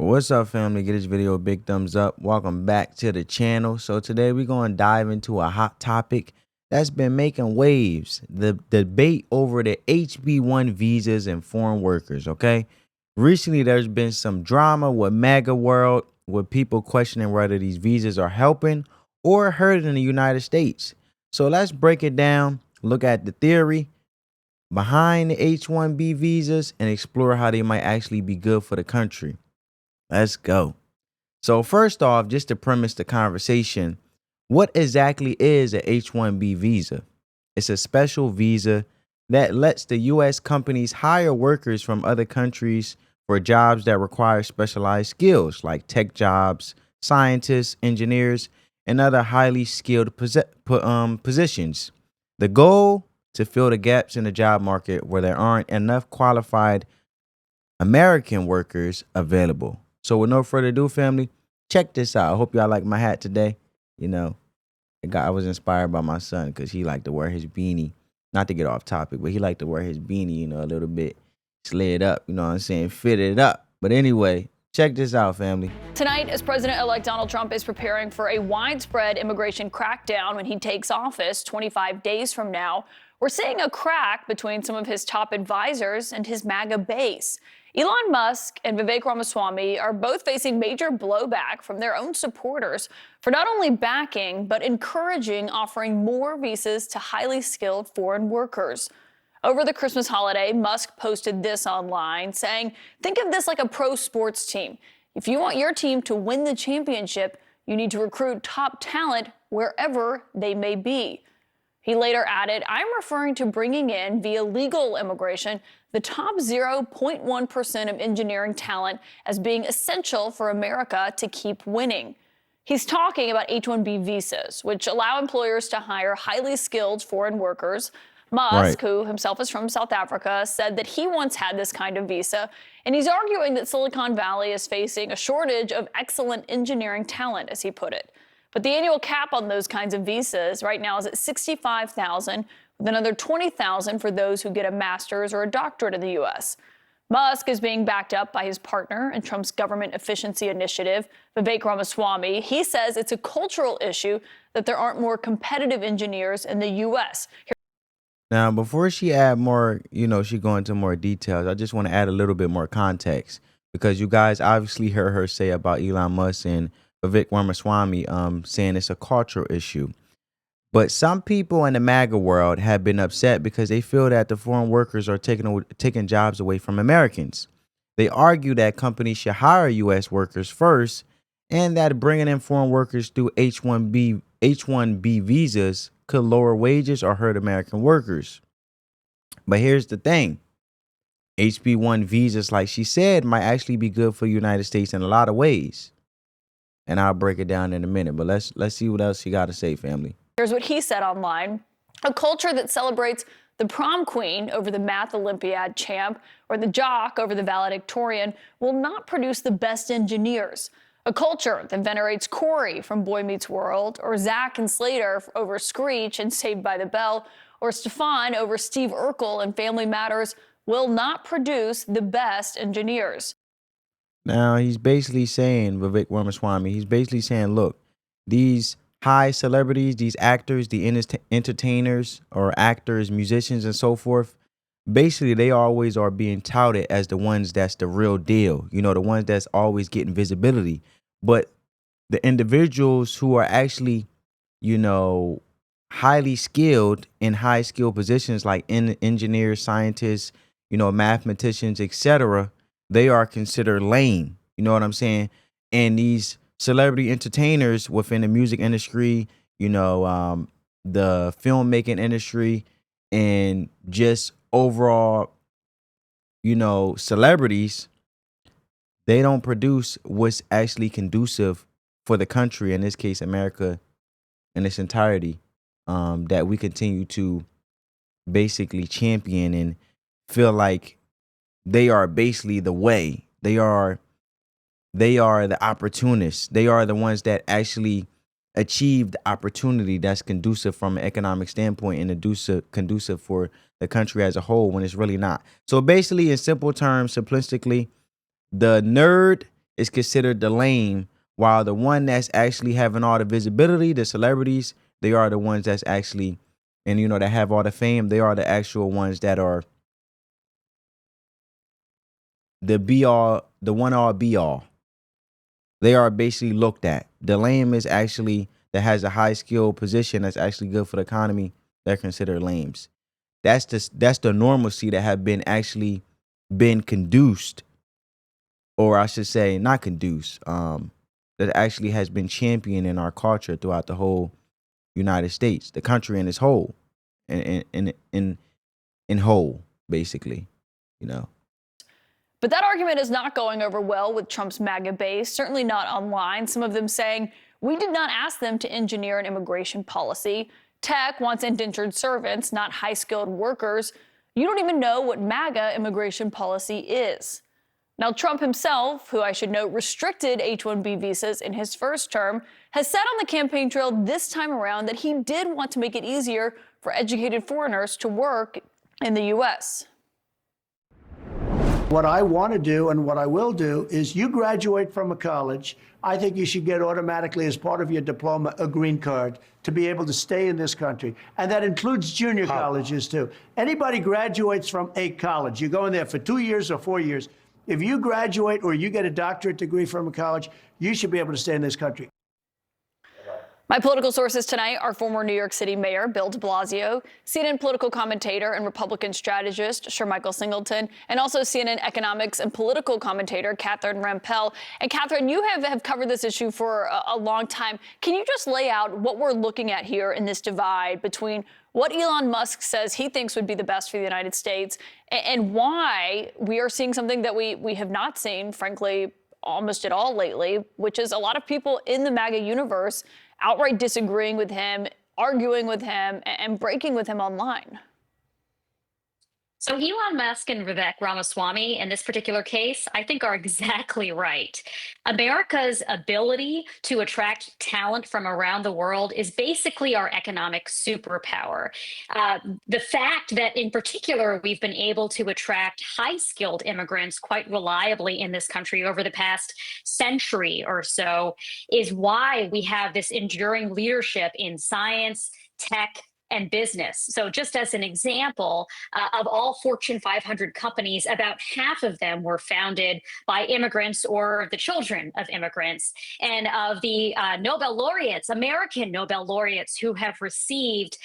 What's up, family? Give this video a big thumbs up. Welcome back to the channel. So today we're going to dive into a hot topic that's been making waves, the debate over the HB1 visas and foreign workers. Okay, recently there's been some drama with MAGA world, with people questioning whether these visas are helping or hurting the United States. So let's break it down, look at the theory behind the H-1B visas, and explore how they might actually be good for the country. Let's go. So first off, just to premise the conversation, what exactly is a H-1B visa? It's a special visa that lets the U.S. companies hire workers from other countries for jobs that require specialized skills like tech jobs, scientists, engineers, and other highly skilled positions. The goal: to fill the gaps in the job market where there aren't enough qualified American workers available. So with no further ado, family, check this out. I hope y'all like my hat today. You know, I was inspired by my son because he liked to wear his beanie. Not to get off topic, but he liked to wear his beanie, a little bit slid up, you know what I'm saying, fitted up. But anyway, check this out, family. Tonight, as President-elect Donald Trump is preparing for a widespread immigration crackdown when he takes office 25 days from now, we're seeing a crack between some of his top advisors and his MAGA base. Elon Musk and Vivek Ramaswamy are both facing major blowback from their own supporters for not only backing, but encouraging offering more visas to highly skilled foreign workers. Over the Christmas holiday, Musk posted this online saying, "Think of this like a pro sports team. If you want your team to win the championship, you need to recruit top talent wherever they may be." He later added, "I'm referring to bringing in, via legal immigration, the top 0.1% of engineering talent as being essential for America to keep winning." He's talking about H-1B visas, which allow employers to hire highly skilled foreign workers. Musk, who himself is from South Africa, said that he once had this kind of visa, and he's arguing that Silicon Valley is facing a shortage of excellent engineering talent, as he put it. But the annual cap on those kinds of visas right now is at $65,000, with another $20,000 for those who get a master's or a doctorate in the U.S. Musk is being backed up by his partner in Trump's government efficiency initiative, Vivek Ramaswamy. He says it's a cultural issue that there aren't more competitive engineers in the U.S. Now, before she add more, she go into more details, I just want to add a little bit more context, because you guys obviously heard her say about Elon Musk and Vivek Ramaswamy saying it's a cultural issue. But some people in the MAGA world have been upset because they feel that the foreign workers are taking jobs away from Americans. They argue that companies should hire U.S. workers first, and that bringing in foreign workers through H-1B visas could lower wages or hurt American workers. But here's the thing. HB1 visas, like she said, might actually be good for the United States in a lot of ways. And I'll break it down in a minute. But let's see what else she got to say, family. Here's what he said online. "A culture that celebrates the prom queen over the math Olympiad champ or the jock over the valedictorian will not produce the best engineers. A culture that venerates Corey from Boy Meets World, or Zach and Slater over Screech and Saved by the Bell, or Stefan over Steve Urkel and Family Matters will not produce the best engineers." Now, he's basically saying, Vivek Ramaswamy, he's basically saying, look, these high celebrities, these actors, the entertainers or actors, musicians, and so forth, basically they always are being touted as the ones that's the real deal, the ones that's always getting visibility. But the individuals who are actually, highly skilled in high skilled positions like engineers, scientists, mathematicians, etc., they are considered lame. You know what I'm saying? And these celebrity entertainers within the music industry, the filmmaking industry, and just overall, celebrities, they don't produce what's actually conducive for the country, in this case, America, in its entirety, that we continue to basically champion and feel like they are basically the way. They are the opportunists. They are the ones that actually achieve the opportunity that's conducive from an economic standpoint and conducive for the country as a whole, when it's really not. So basically, in simple terms, simplistically, the nerd is considered the lame, while the one that's actually having all the visibility, the celebrities, they are the ones that's actually, and you know, that have all the fame, they are the actual ones that are the be all, the one all be all. They are basically looked at. The lame is actually that has a high skill position that's actually good for the economy. They're considered lames. That's the normalcy that have been actually been conduced, or I should say not conduced, that actually has been championed in our culture throughout the whole United States, the country in its whole, in whole, basically, you know. But that argument is not going over well with Trump's MAGA base, certainly not online. Some of them saying, we did not ask them to engineer an immigration policy. Tech wants indentured servants, not high-skilled workers. You don't even know what MAGA immigration policy is. Now, Trump himself, who I should note restricted H-1B visas in his first term, has said on the campaign trail this time around that he did want to make it easier for educated foreigners to work in the U.S. What I want to do and what I will do is you graduate from a college, I think you should get automatically as part of your diploma a green card to be able to stay in this country. And that includes junior colleges too. Anybody graduates from a college, you go in there for 2 years or 4 years. If you graduate or you get a doctorate degree from a college, you should be able to stay in this country. My political sources tonight are former New York City Mayor Bill de Blasio, CNN political commentator and Republican strategist Sir Michael Singleton, and also CNN economics and political commentator Catherine Rampell. And Catherine, you have covered this issue for a long time. Can you just lay out what we're looking at here in this divide between what Elon Musk says he thinks would be the best for the United States and why we are seeing something that we have not seen, frankly, almost at all lately, which is a lot of people in the MAGA universe outright disagreeing with him, arguing with him, and breaking with him online? So Elon Musk and Vivek Ramaswamy in this particular case, I think are exactly right. America's ability to attract talent from around the world is basically our economic superpower. The fact that in particular, we've been able to attract high-skilled immigrants quite reliably in this country over the past century or so is why we have this enduring leadership in science, tech, and business. So just as an example, of all Fortune 500 companies, about half of them were founded by immigrants or the children of immigrants. And of the Nobel laureates, American Nobel laureates who have received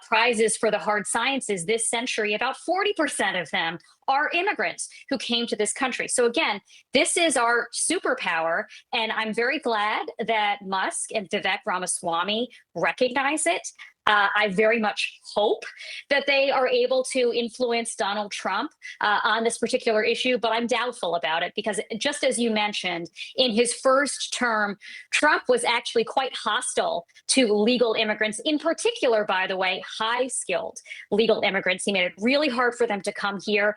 prizes for the hard sciences this century, about 40% of them are immigrants who came to this country. So again, this is our superpower, and I'm very glad that Musk and Vivek Ramaswamy recognize it. I very much hope that they are able to influence Donald Trump on this particular issue, but I'm doubtful about it because just as you mentioned, in his first term, Trump was actually quite hostile to legal immigrants, in particular, by the way, high-skilled legal immigrants. He made it really hard for them to come here,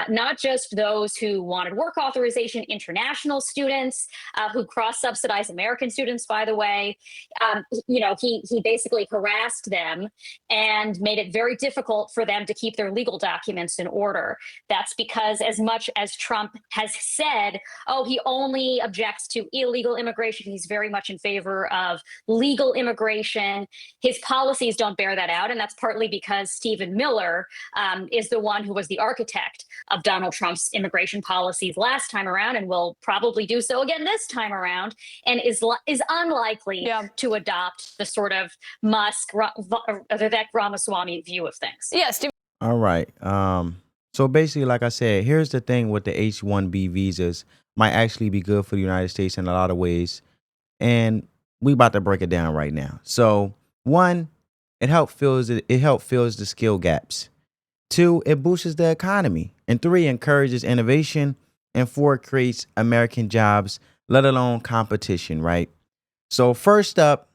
not just those who wanted work authorization, international students who cross-subsidized American students, by the way. He basically harassed them and made it very difficult for them to keep their legal documents in order. That's because as much as Trump has said, oh, he only objects to illegal immigration, he's very much in favor of legal immigration. His policies don't bear that out. And that's partly because Stephen Miller is the one who was the architect of Donald Trump's immigration policies last time around and will probably do so again this time around, and is unlikely to adopt the sort of Musk, Vivek Ramaswamy view of things. Yes. All right. So basically, like I said, here's the thing with the H-1B visas might actually be good for the United States in a lot of ways. And we about to break it down right now. So one, it helps fills the skill gaps. Two, it boosts the economy. And three, encourages innovation. And four, creates American jobs, let alone competition, right? So first up,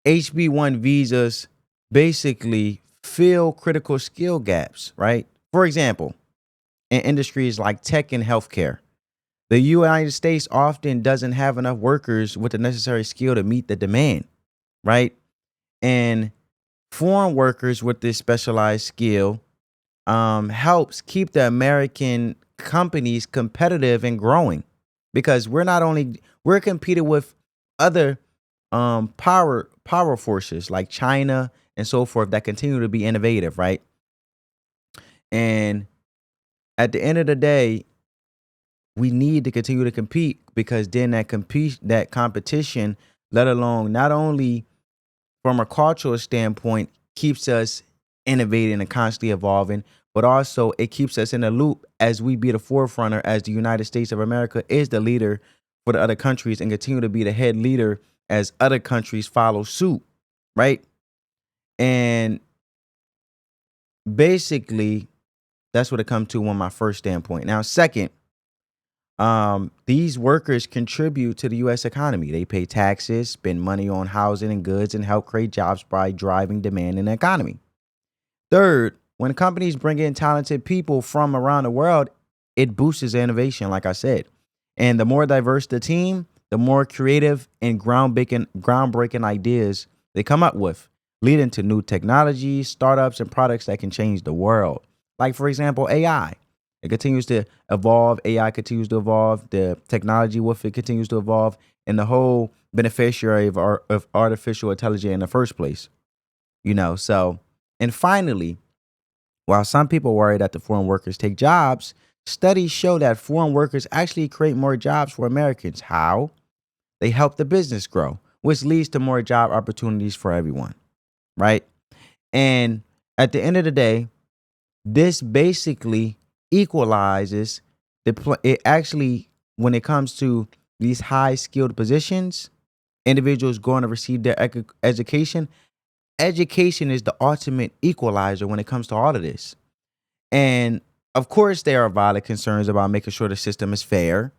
HB1 visas basically fill critical skill gaps, right? For example, in industries like tech and healthcare, the United States often doesn't have enough workers with the necessary skill to meet the demand, right? And foreign workers with this specialized skill helps keep the American companies competitive and growing, because we're competing with other power forces like China and so forth that continue to be innovative, right? And at the end of the day, we need to continue to compete, because then that competition, let alone not only from a cultural standpoint, keeps us innovating and constantly evolving, but also it keeps us in the loop as we be the forefronter, as the United States of America is the leader for the other countries and continue to be the head leader as other countries follow suit, right? And basically, that's what it comes to on my first standpoint. Now, second, these workers contribute to the U.S. economy. They pay taxes, spend money on housing and goods, and help create jobs by driving demand in the economy. Third, when companies bring in talented people from around the world, it boosts innovation, like I said. And the more diverse the team, the more creative and groundbreaking ideas they come up with, leading to new technologies, startups, and products that can change the world. Like, for example, AI. It continues to evolve. AI continues to evolve. The technology with it continues to evolve. And the whole beneficiary of artificial intelligence in the first place. So, and finally, while some people worry that the foreign workers take jobs, studies show that foreign workers actually create more jobs for Americans. How? They help the business grow, which leads to more job opportunities for everyone, right? And at the end of the day, this basically equalizes it actually, when it comes to these high skilled positions, individuals going to receive their education. Education is the ultimate equalizer when it comes to all of this. And of course, there are valid concerns about making sure the system is fair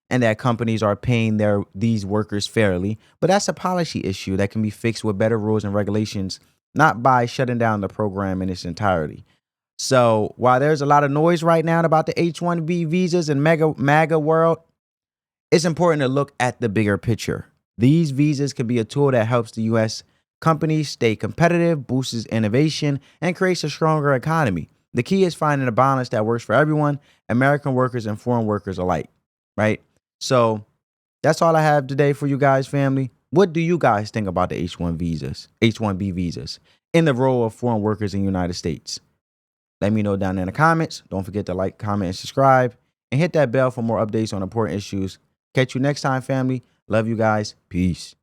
and that companies are paying these workers fairly. But that's a policy issue that can be fixed with better rules and regulations, not by shutting down the program in its entirety. So while there's a lot of noise right now about the H-1B visas and MAGA world, it's important to look at the bigger picture. These visas can be a tool that helps the U.S. companies stay competitive, boosts innovation, and creates a stronger economy. The key is finding a balance that works for everyone, American workers and foreign workers alike, right? So that's all I have today for you guys, family. What do you guys think about the H-1B visas, in the role of foreign workers in the United States? Let me know down in the comments. Don't forget to like, comment, and subscribe. And hit that bell for more updates on important issues. Catch you next time, family. Love you guys. Peace.